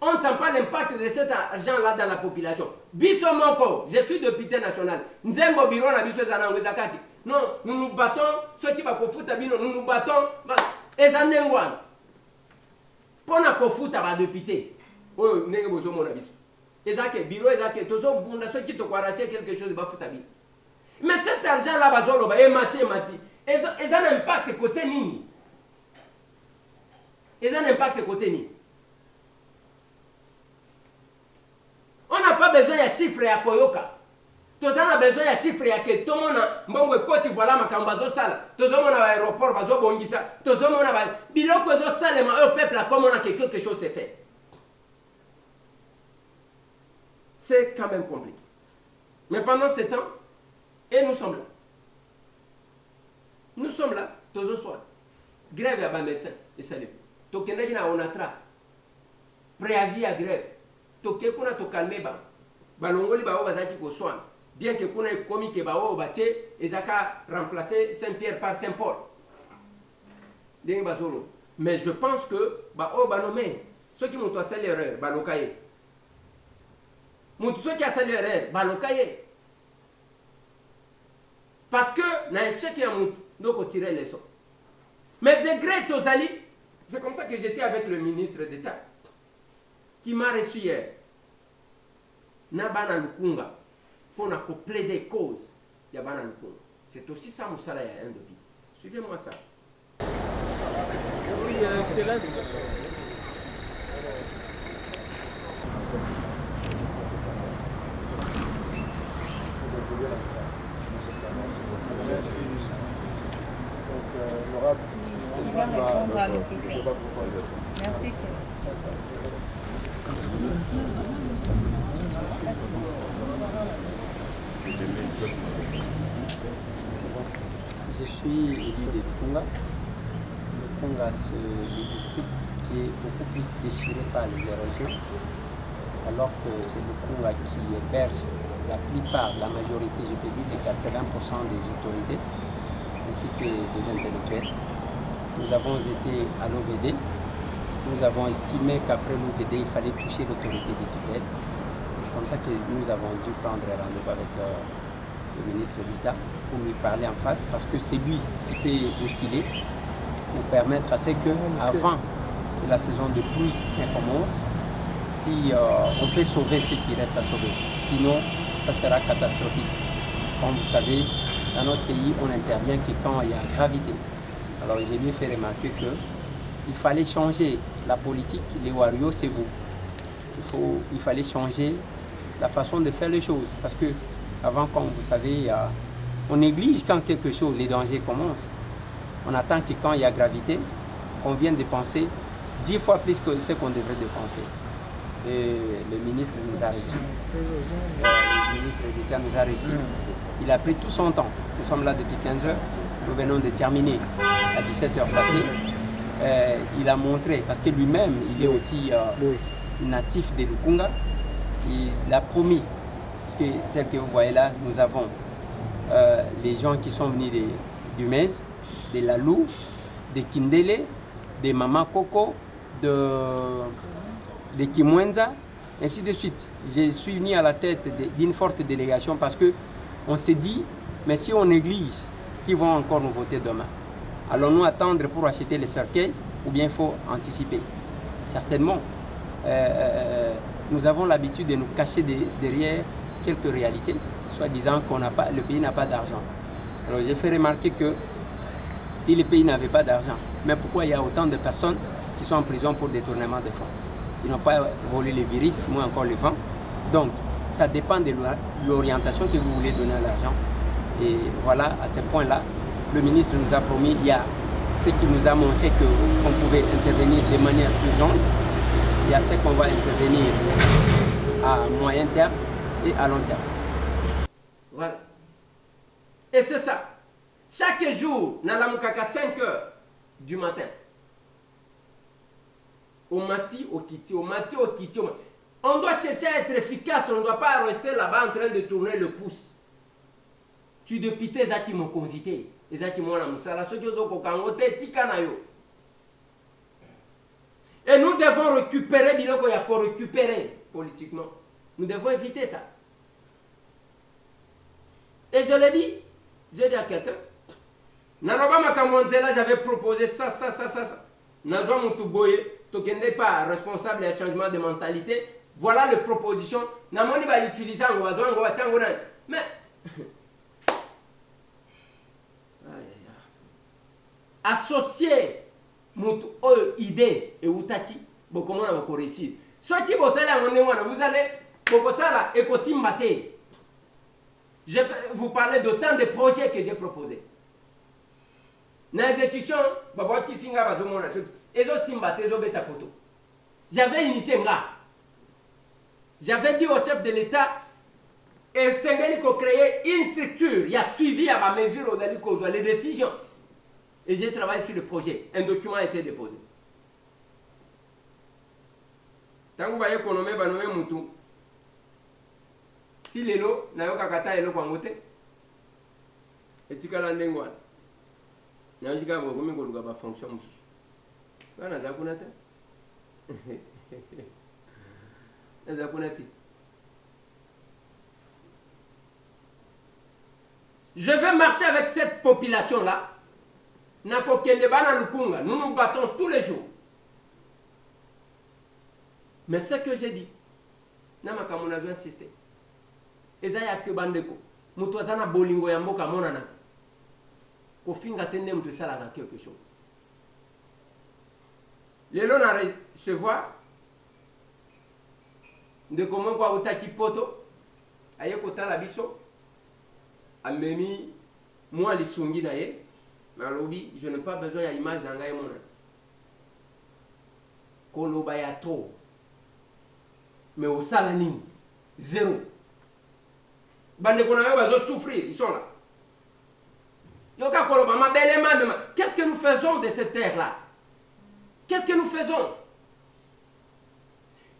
On ne sent pas l'impact de cet argent-là dans la population. Biso moko, je suis député national. Nzembo biro na biso ezana ngwezakaki. Non, nous nous battons, ceux qui va kofuta bino, nous nous battons. Ezanengwan. Pona kofuta ba député. oyo ndenge bozomona biso ezake biro ezake tozobunda soki tokoarracher quelque chose bafuta bino. Mais cet argent là bazoloba emati eza na impact côté nini? Eza na impact côté nini? On n'a pas besoin de chiffres ya koyoka. Tous on a besoin de chiffres ya que tout le monde mbongo ekoti voilà makambo bazosala. Tous on a aéroport bazobongisa. Tous on a biloko ezosalema au peuple comme on a que quelque chose s'est fait. C'est quand même compliqué. Mais pendant ce temps, et nous sommes là. Nous sommes là, tous au soir. Grève à bas médecin, et salut. Tokendaki na onatra. Préavis à grève. Toke kuna to calmer ba. Balongoli ba bazaki ko soin. Bien que kuna komi ke ba o baté ezaka remplacer Saint-Pierre par Saint-Paul. Ding bazolo. Mais je pense que ba o banomé ceux qui m'ont fait l'erreur ba lokaye. Ceux qui a fait l'erreur ba lokaye. Parce que na échec ya mutu donc tirer les leçons. Mais degré tozali, c'est comme ça que j'étais avec le ministre d'État qui m'a reçu hier. Nabana Lukunga pour plaider cause ya bana Lukunga. C'est aussi ça musala ya un dopi. Suivez-moi ça. Il va répondre à l'occupé. Merci. Je suis élu de Lukunga. Lukunga, c'est le district qui est beaucoup plus déchiré par les érosions, alors que c'est Lukunga qui héberge la plupart, la majorité, je peux dire, les 80% des autorités, ainsi que des intellectuels. Nous avons été à l'OVD. Nous avons estimé qu'après l'OVD, il fallait toucher l'autorité des tutelles. C'est comme ça que nous avons dû prendre rendez-vous avec le ministre d'État pour lui parler en face, parce que c'est lui qui peut bousculer pour permettre à ce que, avant que la saison de pluie commence, si on peut sauver ce qui reste à sauver. Sinon, ça sera catastrophique. Comme vous savez, dans notre pays, on n'intervient que quand il y a gravité. Alors j'ai lui fait remarquer qu'il fallait changer la politique. Les warriors, c'est vous. Il fallait changer la façon de faire les choses. Parce que avant, comme vous savez, on néglige quand quelque chose, les dangers commencent. On attend que quand il y a gravité, on vienne dépenser 10 fois plus que ce qu'on devrait dépenser. Et le ministre nous a reçus. Le ministre d'État nous a reçus. Il a pris tout son temps. Nous sommes là depuis 15 heures. Nous venons de terminer à 17 heures passées. Il a montré, parce que lui-même, il est aussi natif de Lukunga. Il a promis, parce que tel que vous voyez là, nous avons les gens qui sont venus du Mez, de Lalou, de Kindele, de Mama Koko, de Kimwenza, ainsi de suite. Je suis venu à la tête d'une forte délégation parce qu'on s'est dit, mais si on néglige, qui vont encore nous voter demain? Allons-nous attendre pour acheter les cercueils ou bien il faut anticiper? Certainement. Nous avons l'habitude de nous cacher derrière quelques réalités, soit disant que le pays n'a pas d'argent. Alors j'ai fait remarquer que si le pays n'avait pas d'argent, mais pourquoi il y a autant de personnes qui sont en prison pour détournement de fonds? Ils n'ont pas volé les virus, moins encore le vent. Donc, ça dépend de l'orientation que vous voulez donner à l'argent. Et voilà, à ce point-là, le ministre nous a promis, il y a ce qui nous a montré qu'on pouvait intervenir de manière urgente. Il y a ce qu'on va intervenir à moyen terme et à long terme. Voilà. Et c'est ça. Chaque jour, nous avons 5 heures du matin. Au mati, au kiti, au mati, au kiti. On doit chercher à être efficace, on ne doit pas rester là-bas en train de tourner le pouce. Tu de pité zaki mon consité, zaki mon amusala, ce que vous avez tikanayo. Et nous devons récupérer, biloko ya pour récupérer politiquement. Nous devons éviter ça. Et je l'ai dit, j'ai dit à quelqu'un, Nanoba Makamonzela, j'avais proposé ça. Nazwa Moutouboye, tokende pas responsable du changement de mentalité. Voilà les propositions. Namoni va utiliser en oiseau, mais associer mon idée et outaki, beaucoup moins va réussir. Soit qui vous allez beaucoup ça et aussi je vais vous parler d'autant de projets que j'ai proposés. Dans l'exécution, j'avais initié là. J'avais dit au chef de l'État et Sénégal a créé une structure, il a suivi à ma mesure les décisions. Et j'ai travaillé sur le projet. Un document a été déposé. Tant que vous voyez qu'on nomme Moutou, si l'élo, n'a pas kata élo kwangote, et si kalandengwa, n'a pas kata vous avez pas fonction. Voilà, ça vous n'êtes. Je vais marcher avec cette population-là. Nous nous battons tous les jours. Mais ce que j'ai dit, je vais insister. Et ça y a que bandeko. Mutwazana bolingo ya mboka monana. Kofinga tende mutosala quelque chose. Les lots à recevoir de comment quoi otaki poto aye kota la biso amemi moi les sungi naye na lobi je n'ai pas besoin ya image dans ngai mona koloba ya to mais au salani zéro bande qu'on a besoin souffrir ils sont là yoka koloba ma belle maman qu'est-ce que nous faisons de cette terre là? Qu'est-ce que nous faisons?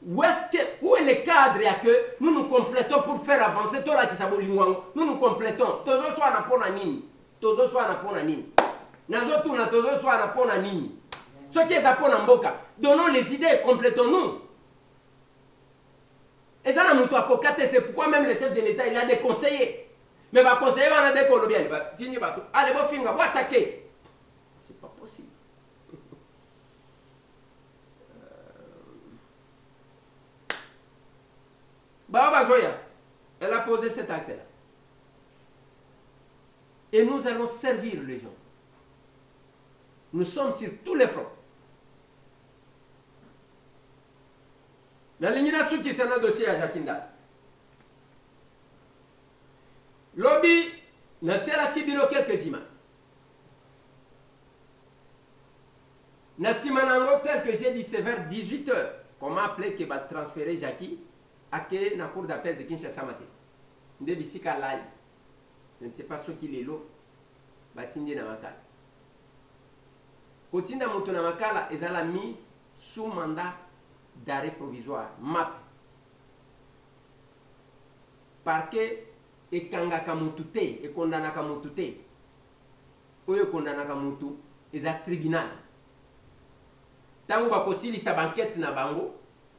Où est le cadre que nous nous complétons pour faire avancer tout là qui s'abolingo? Nous nous complétons. Tozo soit na pona nini? Tozo soit na pona nini? Nazo tuna tozo soit na pona nini? Ce qui est à pona mboka. Donnons les idées, complétons-nous. Et ça, c'est pourquoi même le chef de l'État, il a des conseillers. Mais les conseillers, il a des colombiens. Allez, vous finir, vous attaquer. C'est pas possible. Baba Zoya, elle a posé cet acte-là. Et nous allons servir les gens. Nous sommes sur tous les fronts. La ligne de qui s'en a dossier à Jakinda. Lobby, n'a tiré à Kibilo quelques images. Nassimanango, tel que j'ai dit, c'est vers 18 h. Qu'on m'a appelé qui va transférer Jackie à la cour d'appel de Kinshasa Maté. Je ne sais pas ce qu'il est là. Batinde na makala. Kotinda moto na makala ezala mise sous mandat d'arrêt provisoire, MAP. Parquet et kangaka mutu te, et kondanaka mutu te. Oyo kondanaka mutu eza tribunal. Tango bakosilisa banquette na bango,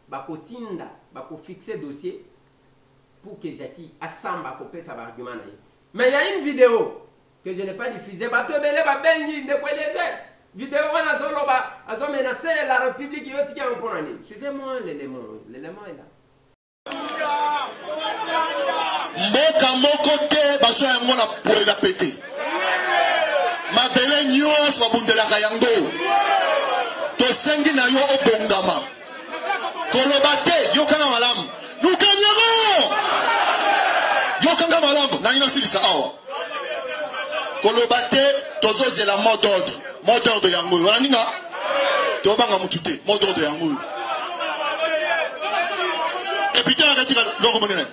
bakotinda, bakofixer dossier pour que Jackie Assamba copie sa argument. Mais il y a une vidéo que je n'ai pas diffusée. Vidéo a menacé la République. Suivez-moi l'élément. L'élément est là. Mboka moko te baso ya ngona pour la péter. Ma belle nyos babundelaka yango. To sengi na yo obongama. Kolobate yo kanga malamu. Nous gagnerons. Yo kanga malamu na ina silisa awa. Kolobate tozo c'est la mot d'ordre. Mot d'ordre yango. Wana ninga. To banga mutute mot d'ordre yango. Et puis t'as arrêté loko monene.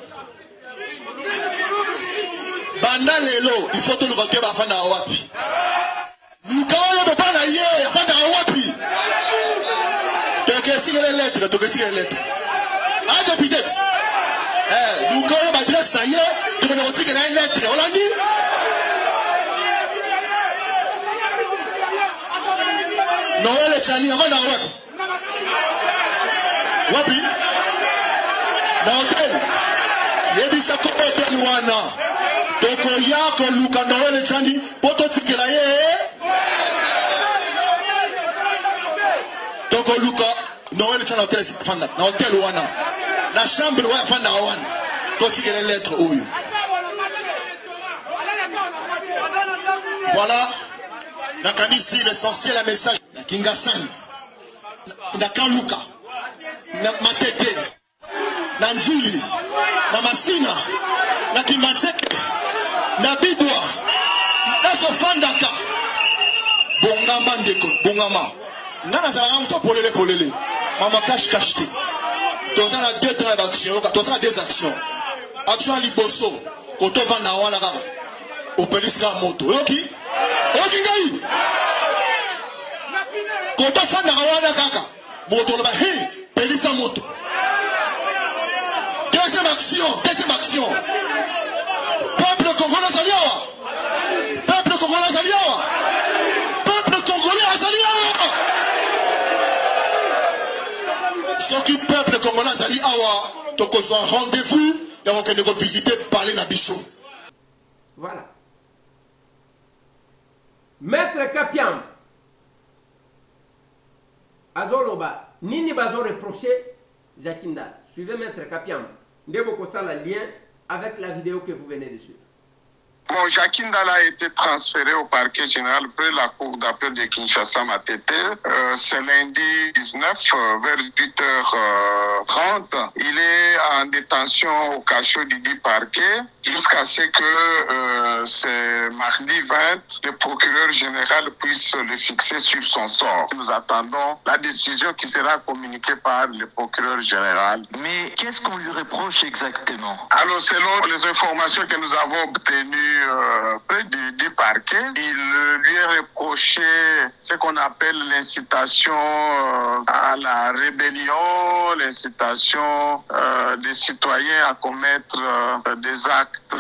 Banda lelo, il faut tout le voter ba fanda wapi. Mukawalo do bana ye, fanda wapi. Toke sigele lettre, toke sigele lettre. Ah député. Mukawalo ba adresse na ye, toke na sigele na lettre. On l'a dit. Noël Chani avant na wapi. Wapi? Na hotel. Yebisa ko hotel wana. Toko yako luka Noël Chani poto tikela ye. Toko luka Noël tu na hôtel fanda na hôtel wana la chambre wa fanda wana to tu les lettres oui voilà na kanisi l'essentiel la message na Kingasan na Kaluka na Matete na Njuli na Masina na Kimbatseke na Bidwa na Sofandaka bongama ndeko bongama nana zala muto polele mama cache te toza na deux temps d'action toza na deux actions action liboso koto vana wana kaka opeliska moto oki ngai koto fanda wana kaka moto loba hey pelisa moto deuxième action peuple congolais zaliawa peuple congolais zaliawa Soki peuple congolais zali awa tokozwa rendez-vous et on va visiter parler na biso. Voilà. Maître Kapiam Azoloba nini bazo reprocher Jakinda. Suivez Maître Kapiam. Ndebo kosala lien avec la vidéo que vous venez de suivre. Bon, Jakindala a été transféré au parquet général près la cour d'appel de Kinshasa Matete. C'est lundi 19 vers 8h30. Il est en détention au cachot du dit parquet jusqu'à ce que c'est mardi 20, le procureur général puisse le fixer sur son sort. Nous attendons la décision qui sera communiquée par le procureur général. Mais qu'est-ce qu'on lui reproche exactement? Alors, selon les informations que nous avons obtenues près du parquet, il lui est reproché ce qu'on appelle l'incitation à la rébellion, l'incitation des citoyens à commettre des actes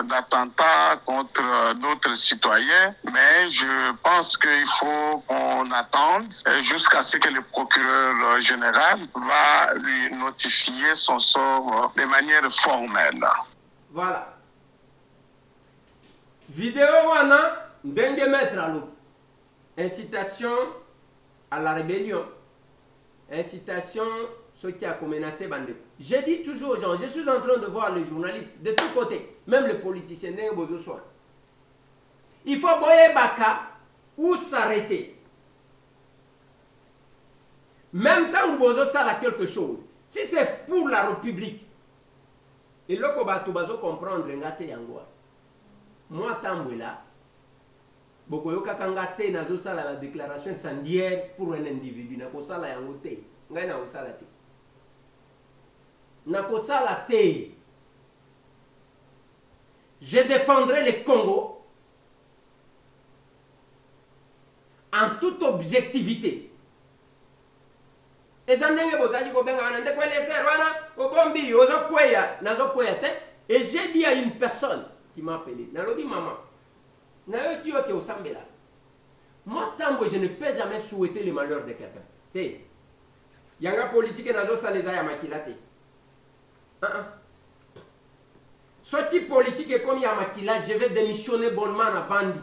d'attentat contre d'autres citoyens. Mais je pense qu'il faut qu'on attende jusqu'à ce que le procureur général va lui notifier son sort de manière formelle. Voilà. Vidéo wana ndenge mettre à l'eau. Incitation à la rébellion. Incitation ce qui a menacé Bandeko. Je dis toujours aux gens, je suis en train de voir les journalistes de tous côtés, même les politiciens, il faut boyer baka ou s'arrêter. Même temps où vous avez quelque chose, si c'est pour la République, et là, vous allez comprendre, moi, Tambouela, Bokoyoka Kangate, Nazosa, la déclaration incendiaire pour un individu, Nakosala Yangote, Nana Osalate. Nakosalate. Je défendrai le Congo en toute objectivité. Et j'ai dit à une personne qui m'a appelé, Nalobi maman, moi, Tambo, je ne peux jamais souhaiter le malheur de quelqu'un. Il y a une politique qui est makilate. Ce type politique est comme Yamakila, je vais démissionner bonnement à Vandi.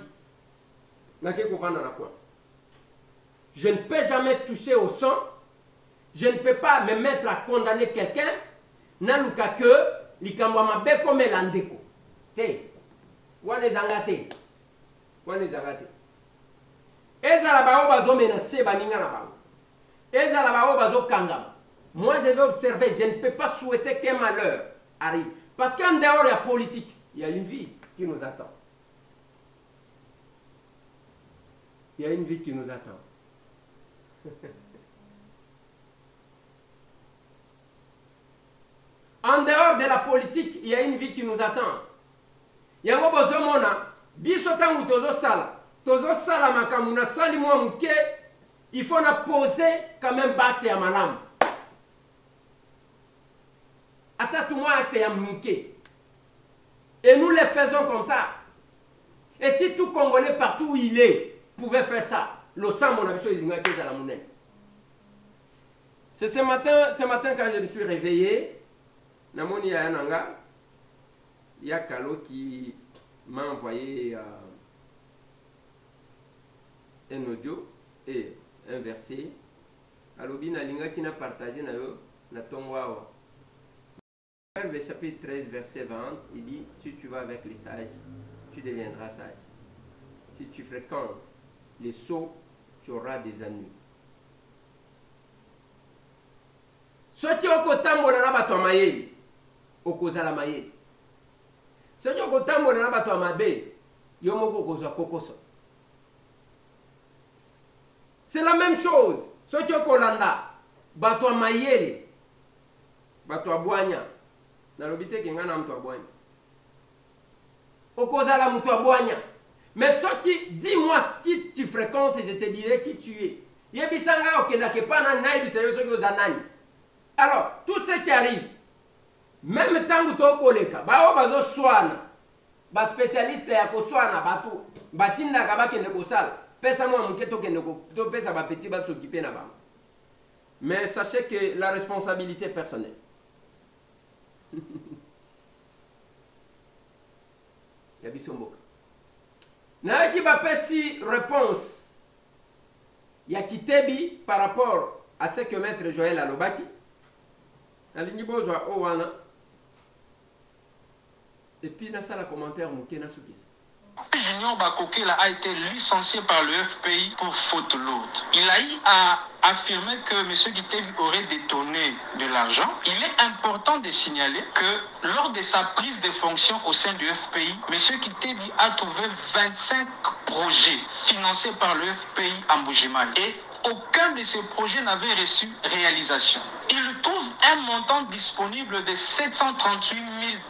Je ne peux jamais toucher au sang. Je ne peux pas me mettre à condamner quelqu'un. Naluka que likambwa mabe comme landeko. Wane zangate. Wane zangate. Ezala bao bazo menacer baninga na bao. Ezala bao bazo kangama. Moi je vais observer, je ne peux pas souhaiter qu'un malheur arrive. Parce qu'en dehors de la politique, il y a une vie qui nous attend. Il y a une vie qui nous attend. En dehors de la politique, il y a une vie qui nous attend. Il y a un besoin mona, bisotangu tozo sala makamuna sali mwa mke, il faut na poser quand même battre à malam. Atatu mwa ate ya mke. Et nous les faisons comme ça. Et si tout Congolais partout où il est pouvait faire ça, le sang mon abisso il ngake za la monnaie. C'est ce matin quand je me suis réveillé. Namoni ya nanga, il y a Kalo qui m'a envoyé un audio et un verset alobi na linga qui na partagé na yo na tongo le chapitre 13 verset 20 il dit si tu vas avec les sages tu deviendras sage, si tu fréquentes les sots tu auras des ennuis. Soki okotambola na bato mayeli okozala mayeli, soki okotambola na bato mabe yo moko okozwa kokoso. C'est la même chose. Soki okolanda bato mayeli bato abwanya nalobi te ke nga na mutu abwanya okozala mutu abwanya. Mais soki dis-moi qui tu fréquentes et je te dirai qui tu es. Yebisanga okendake pa nani nayebisa yo soki oza nani. Alors, tout ce qui arrive, même tant que tu as koleka, ba o bazo swana, ba spécialiste ya ko swana batu, batinda ka bakende ko sala, pesa mo muketo kende ko to pesa ba petit ba s'occuper na ba. Mais sachez que la responsabilité est personnelle. Ya bisomboka. Na ki ba pesi réponse ya Kitebi par rapport à ce que maître Joël alobaki. Et puis, dans la commentaire, Junior Bakokela a été licencié par le FPI pour faute lourde. Il a eu à affirmer que M. Kitebi aurait détourné de l'argent. Il est important de signaler que lors de sa prise de fonction au sein du FPI, M. Kitebi a trouvé 25 projets financés par le FPI à Mbujimayi. Et aucun de ces projets n'avait reçu réalisation. Il trouve un montant disponible de 738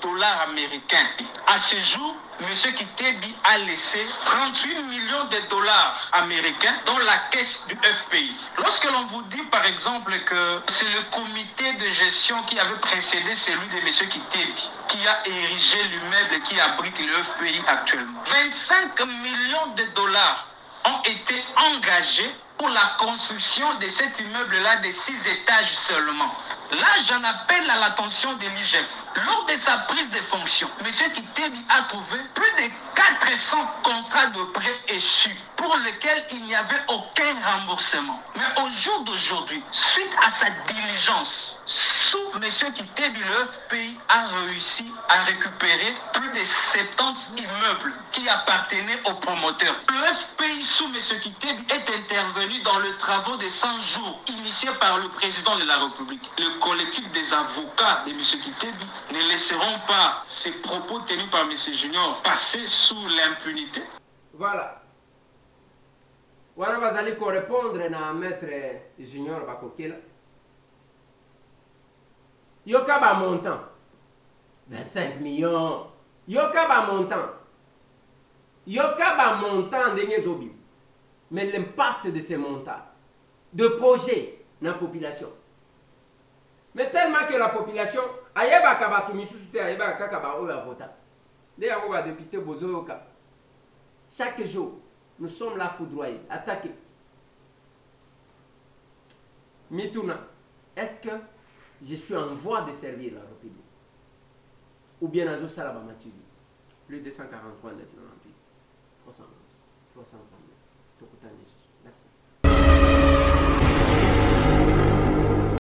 000 $ américains. À ce jour, M. Kitebi a laissé 38 millions de dollars américains dans la caisse du FPI. Lorsque l'on vous dit par exemple que c'est le comité de gestion qui avait précédé celui de M. Kitebi qui a érigé l'immeuble qui abrite le FPI actuellement, 25 millions de dollars ont été engagés pour la construction de cet immeuble-là de 6 étages seulement. Là, j'en appelle à l'attention de l'IGF. Lors de sa prise de fonction, M. Kitebi a trouvé plus de 400 contrats de prêt échus pour lesquels il n'y avait aucun remboursement. Mais au jour d'aujourd'hui, suite à sa diligence, sous M. Kitebi, le FPI a réussi à récupérer plus de 70 immeubles qui appartenaient aux promoteurs. Le FPI sous M. Kitebi est intervenu dans les travaux de 100 jours initiés par le président de la République. Le collectif des avocats de M. Kitebi ne laisseront pas ces propos tenus par M. Junior passer sous l'impunité. Voilà. Voilà, vous allez répondre à maître Junior Bakokela. Yoka ba montant 25 millions. Yoka ba montant. Yoka ba montant de zobi. Mais l'impact de ces montants, de projets dans la population. Mais tellement que la population, ayeba kabatu misusu te ayeba kakaba oya vota. Dès avoir député Bozoyoka. Chaque jour, nous sommes là foudroyés, attaqués. Mituna, est-ce que je suis en voie de servir la République? Ou bien Azo Salaba Mathieu? Plus de 143, 998, 311, 339. Merci.